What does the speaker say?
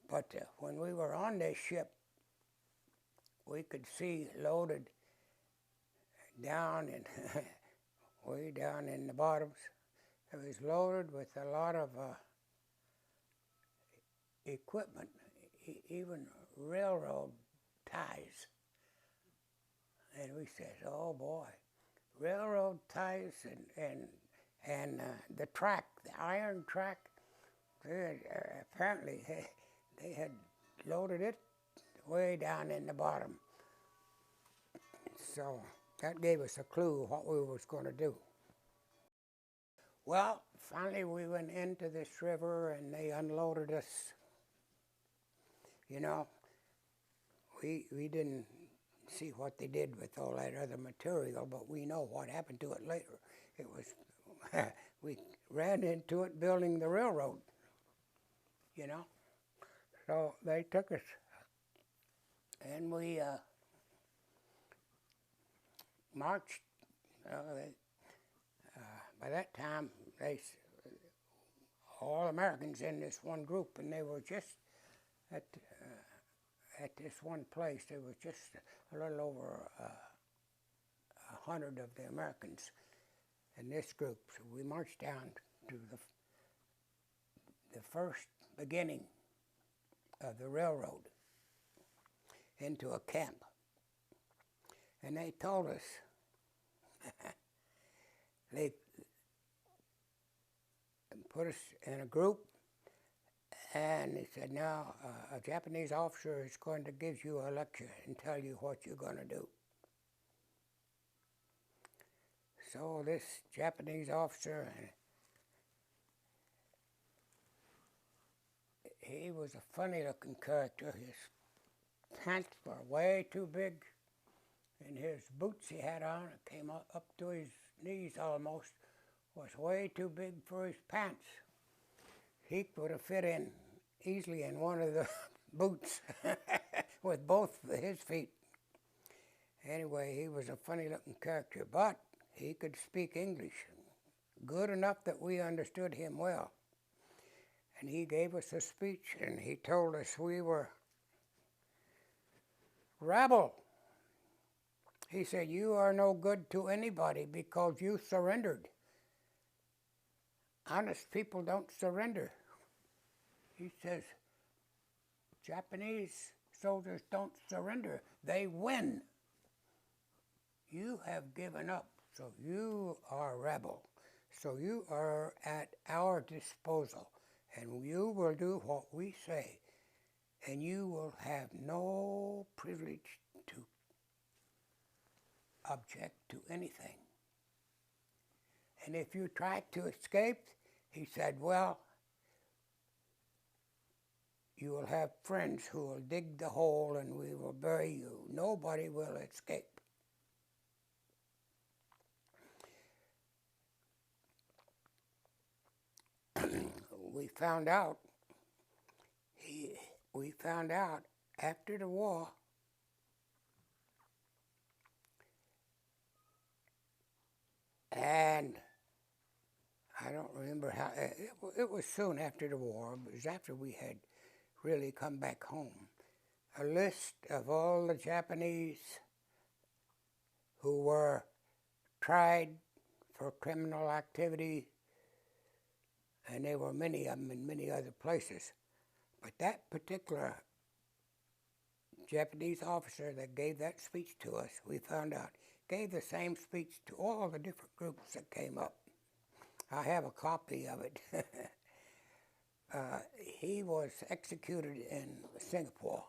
But when we were on this ship, we could see loaded down in way down in the bottoms. It was loaded with a lot of equipment, even railroad ties. And we said, "Oh boy, railroad ties and the track, the iron track. Apparently they had loaded it way down in the bottom." So that gave us a clue what we was going to do. Well, finally we went into this river and they unloaded us. You know, we didn't see what they did with all that other material, but we know what happened to it later. It was, we ran into it building the railroad, you know. So they took us, and we marched. By that time, all Americans in this one group, and they were just at this one place. There was just a little over 100 of the Americans in this group. So we marched down to the first beginning of the railroad into a camp. And they told us, they put us in a group, and they said, now a Japanese officer is going to give you a lecture and tell you what you're going to do. So this Japanese officer, he was a funny looking character. His pants were way too big, and his boots he had on, it came up to his knees almost, was way too big for his pants. He could have fit in easily in one of the boots with both his feet. Anyway, he was a funny looking character, but he could speak English good enough that we understood him well. And he gave us a speech, and he told us we were rebel. He said, you are no good to anybody because you surrendered. Honest people don't surrender. He says, Japanese soldiers don't surrender. They win. You have given up, so you are rebel. So you are at our disposal, and you will do what we say, and you will have no privilege to object to anything. And if you try to escape, he said, well, you will have friends who will dig the hole and we will bury you. Nobody will escape. We found out after the war and I don't remember how, it was soon after the war, it was after we had really come back home, a list of all the Japanese who were tried for criminal activity, and there were many of them in many other places. But that particular Japanese officer that gave that speech to us, we found out, gave the same speech to all the different groups that came up. I have a copy of it. He was executed in Singapore.